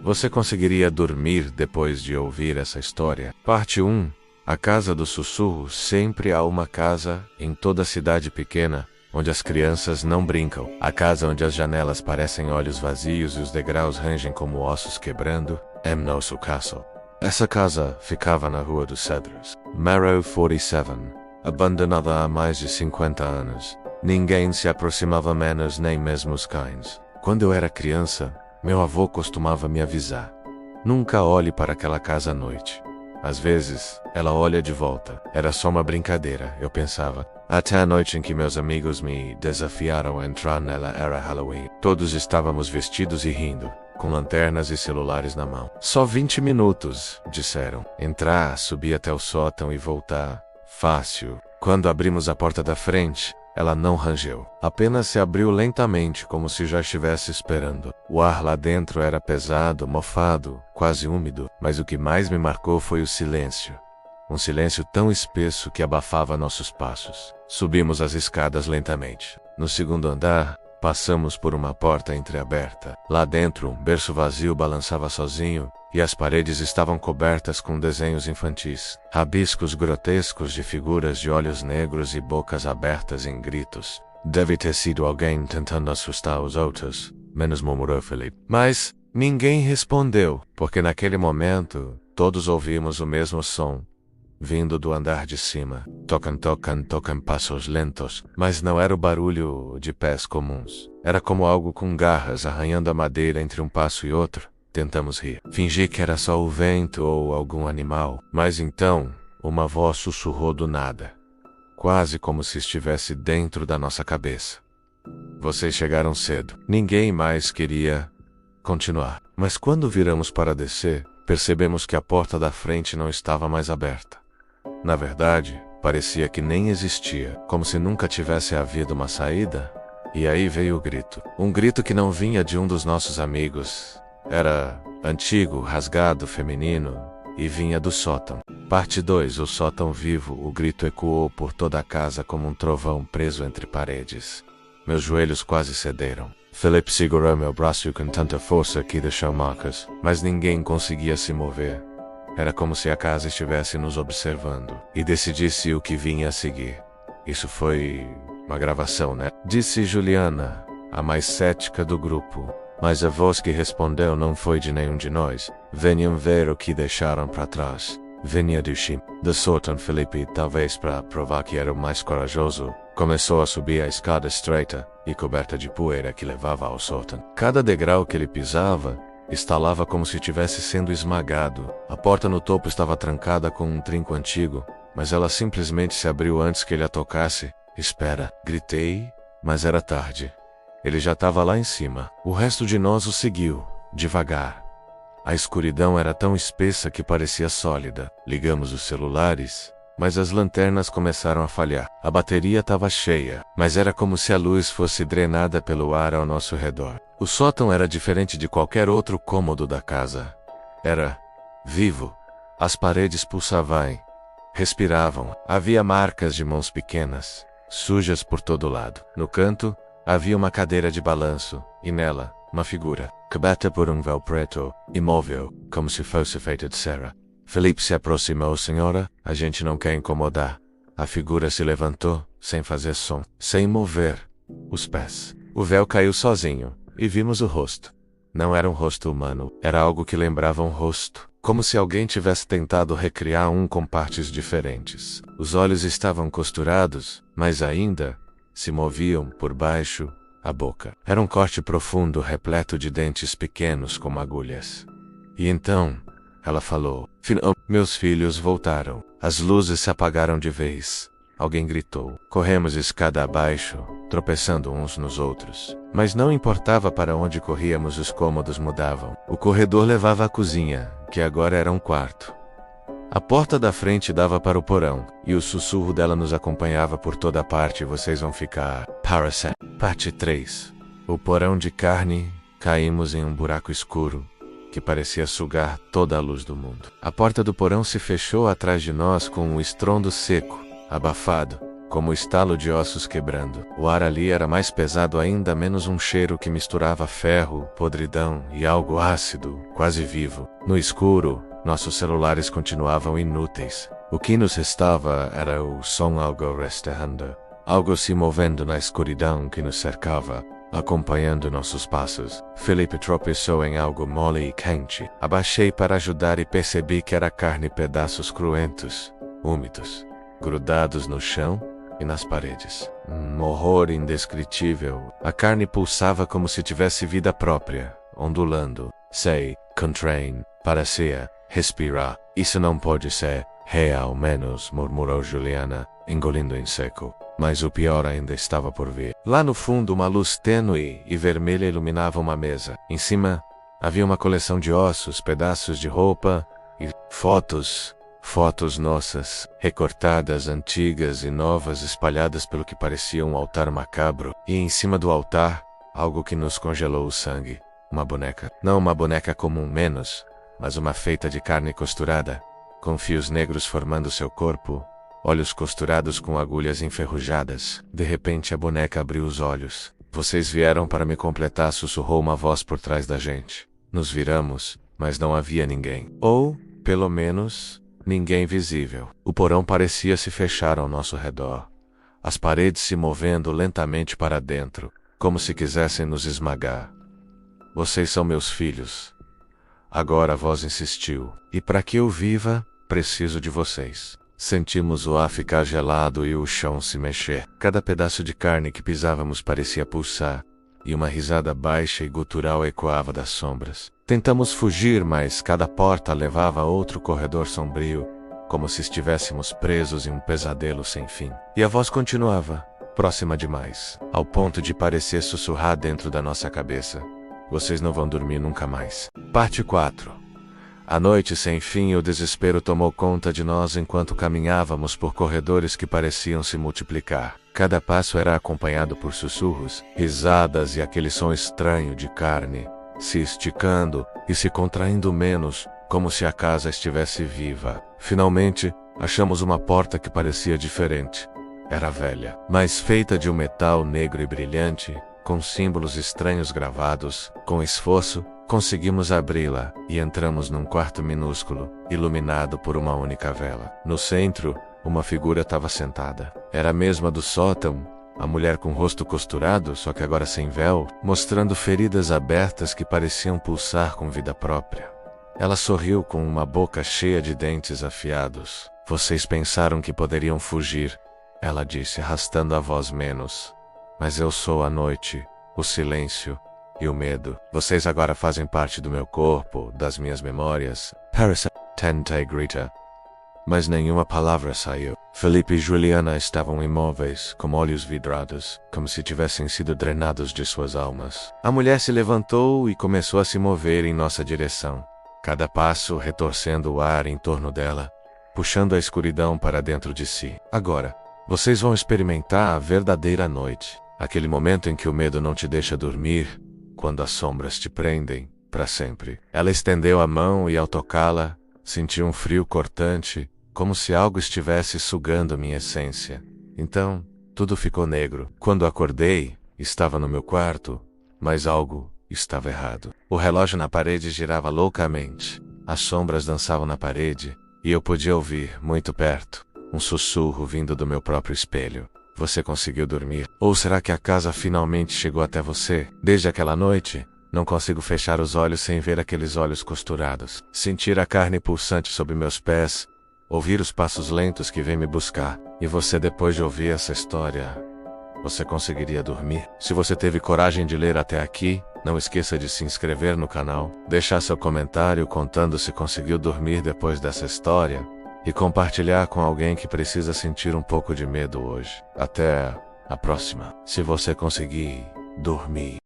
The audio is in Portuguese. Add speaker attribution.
Speaker 1: Você conseguiria dormir depois de ouvir essa história? Parte 1. A Casa do Sussurro. Sempre há uma casa em toda cidade pequena onde as crianças não brincam. A casa onde as janelas parecem olhos vazios e os degraus rangem como ossos quebrando. É nosso castle. Essa casa ficava na Rua dos Cedros. Marrow 47. Abandonada há mais de 50 anos. Ninguém se aproximava menos, nem mesmo os cães. Quando eu era criança, meu avô costumava me avisar: nunca olhe para aquela casa à noite. Às vezes, ela olha de volta. Era só uma brincadeira, eu pensava. Até a noite em que meus amigos me desafiaram a entrar nela era Halloween. Todos estávamos vestidos e rindo, com lanternas e celulares na mão. Só 20 minutos, disseram. Entrar, subir até o sótão e voltar. Fácil. Quando abrimos a porta da frente, ela não rangeu. Apenas se abriu lentamente, como se já estivesse esperando. O ar lá dentro era pesado, mofado, quase úmido. Mas o que mais me marcou foi o silêncio. Um silêncio tão espesso que abafava nossos passos. Subimos as escadas lentamente. No segundo andar, passamos por uma porta entreaberta. Lá dentro, um berço vazio balançava sozinho, e as paredes estavam cobertas com desenhos infantis. Rabiscos grotescos de figuras de olhos negros e bocas abertas em gritos. Deve ter sido alguém tentando assustar os outros, menos murmurou Felipe. Mas ninguém respondeu, porque naquele momento, todos ouvimos o mesmo som, vindo do andar de cima. Tocam, tocam, tocam passos lentos, mas não era o barulho de pés comuns. Era como algo com garras arranhando a madeira entre um passo e outro. Tentamos rir. Fingi que era só o vento ou algum animal. Mas então, uma voz sussurrou do nada, quase como se estivesse dentro da nossa cabeça. Vocês chegaram cedo. Ninguém mais queria continuar. Mas quando viramos para descer, percebemos que a porta da frente não estava mais aberta. Na verdade, parecia que nem existia, como se nunca tivesse havido uma saída. E aí veio o grito. Um grito que não vinha de um dos nossos amigos. Era antigo, rasgado, feminino, e vinha do sótão. Parte 2. O sótão vivo. O grito ecoou por toda a casa como um trovão preso entre paredes. Meus joelhos quase cederam. Felipe segurou meu braço com tanta força que deixou marcas, mas ninguém conseguia se mover. Era como se a casa estivesse nos observando e decidisse o que vinha a seguir. Isso foi uma gravação, né? Disse Juliana, a mais cética do grupo. Mas a voz que respondeu não foi de nenhum de nós. Venham ver o que deixaram para trás. Vinha do chim. Do sótão. Felipe, talvez para provar que era o mais corajoso, começou a subir a escada estreita e coberta de poeira que levava ao sótão. Cada degrau que ele pisava estalava como se estivesse sendo esmagado. A porta no topo estava trancada com um trinco antigo, mas ela simplesmente se abriu antes que ele a tocasse. Espera, gritei, mas era tarde. Ele já estava lá em cima. O resto de nós o seguiu, devagar. A escuridão era tão espessa que parecia sólida. Ligamos os celulares, mas as lanternas começaram a falhar. A bateria estava cheia, mas era como se a luz fosse drenada pelo ar ao nosso redor. O sótão era diferente de qualquer outro cômodo da casa. Era vivo. As paredes pulsavam, respiravam. Havia marcas de mãos pequenas, sujas por todo lado. No canto, havia uma cadeira de balanço, e nela, uma figura, coberta por um véu preto, imóvel, como se fosse feita de cera. Felipe se aproximou. Senhora, a gente não quer incomodar. A figura se levantou, sem fazer som, sem mover os pés. O véu caiu sozinho, e vimos o rosto. Não era um rosto humano, era algo que lembrava um rosto, como se alguém tivesse tentado recriar um com partes diferentes. Os olhos estavam costurados, mas ainda se moviam por baixo a boca. Era um corte profundo, repleto de dentes pequenos como agulhas. E então, ela falou: meus filhos voltaram. As luzes se apagaram de vez. Alguém gritou. Corremos escada abaixo, tropeçando uns nos outros. Mas não importava para onde corríamos, os cômodos mudavam. O corredor levava à cozinha, que agora era um quarto. A porta da frente dava para o porão, e o sussurro dela nos acompanhava por toda parte. Vocês vão ficar... Parasite. Parte 3. O porão de carne. Caímos em um buraco escuro, que parecia sugar toda a luz do mundo. A porta do porão se fechou atrás de nós com um estrondo seco, abafado, como o estalo de ossos quebrando. O ar ali era mais pesado ainda, menos um cheiro que misturava ferro, podridão e algo ácido, quase vivo. No escuro, nossos celulares continuavam inúteis. O que nos restava era o som, algo restando, algo se movendo na escuridão que nos cercava, acompanhando nossos passos. Felipe tropeçou em algo mole e quente. Abaixei para ajudar e percebi que era carne, pedaços cruentos, úmidos, grudados no chão e nas paredes. Um horror indescritível. A carne pulsava como se tivesse vida própria, ondulando. Sei, contrain, parecia respirar. Isso não pode ser real, menos, murmurou Juliana, engolindo em seco. Mas o pior ainda estava por vir. Lá no fundo, uma luz tênue e vermelha iluminava uma mesa. Em cima, havia uma coleção de ossos, pedaços de roupa e fotos. Fotos nossas, recortadas, antigas e novas, espalhadas pelo que parecia um altar macabro. E em cima do altar, algo que nos congelou o sangue. Uma boneca. Não uma boneca comum, menos, mas uma feita de carne costurada, com fios negros formando seu corpo, olhos costurados com agulhas enferrujadas. De repente a boneca abriu os olhos. Vocês vieram para me completar, sussurrou uma voz por trás da gente. Nos viramos, mas não havia ninguém. Ou, pelo menos, ninguém visível. O porão parecia se fechar ao nosso redor, as paredes se movendo lentamente para dentro, como se quisessem nos esmagar. Vocês são meus filhos. Agora a voz insistiu. E para que eu viva, preciso de vocês. Sentimos o ar ficar gelado e o chão se mexer. Cada pedaço de carne que pisávamos parecia pulsar, e uma risada baixa e gutural ecoava das sombras. Tentamos fugir, mas cada porta levava a outro corredor sombrio, como se estivéssemos presos em um pesadelo sem fim. E a voz continuava, próxima demais, ao ponto de parecer sussurrar dentro da nossa cabeça. Vocês não vão dormir nunca mais. Parte 4. A noite sem fim e o desespero tomou conta de nós enquanto caminhávamos por corredores que pareciam se multiplicar. Cada passo era acompanhado por sussurros, risadas e aquele som estranho de carne, se esticando e se contraindo menos, como se a casa estivesse viva. Finalmente, achamos uma porta que parecia diferente. Era velha, mas feita de um metal negro e brilhante, com símbolos estranhos gravados. Com esforço, conseguimos abri-la e entramos num quarto minúsculo, iluminado por uma única vela. No centro, uma figura estava sentada. Era a mesma do sótão, a mulher com o rosto costurado, só que agora sem véu, mostrando feridas abertas que pareciam pulsar com vida própria. Ela sorriu com uma boca cheia de dentes afiados. Vocês pensaram que poderiam fugir, ela disse, arrastando a voz menos. Mas eu sou a noite, o silêncio e o medo. Vocês agora fazem parte do meu corpo, das minhas memórias. Paris, tentei gritar, mas nenhuma palavra saiu. Felipe e Juliana estavam imóveis, com olhos vidrados, como se tivessem sido drenados de suas almas. A mulher se levantou e começou a se mover em nossa direção, cada passo retorcendo o ar em torno dela, puxando a escuridão para dentro de si. Agora, vocês vão experimentar a verdadeira noite. Aquele momento em que o medo não te deixa dormir, quando as sombras te prendem, para sempre. Ela estendeu a mão e ao tocá-la, senti um frio cortante, como se algo estivesse sugando minha essência. Então, tudo ficou negro. Quando acordei, estava no meu quarto, mas algo estava errado. O relógio na parede girava loucamente. As sombras dançavam na parede, e eu podia ouvir, muito perto, um sussurro vindo do meu próprio espelho. Você conseguiu dormir? Ou será que a casa finalmente chegou até você? Desde aquela noite, não consigo fechar os olhos sem ver aqueles olhos costurados. Sentir a carne pulsante sob meus pés. Ouvir os passos lentos que vêm me buscar. E você, depois de ouvir essa história, você conseguiria dormir? Se você teve coragem de ler até aqui, não esqueça de se inscrever no canal, deixar seu comentário contando se conseguiu dormir depois dessa história, e compartilhar com alguém que precisa sentir um pouco de medo hoje. Até a próxima. Se você conseguir dormir.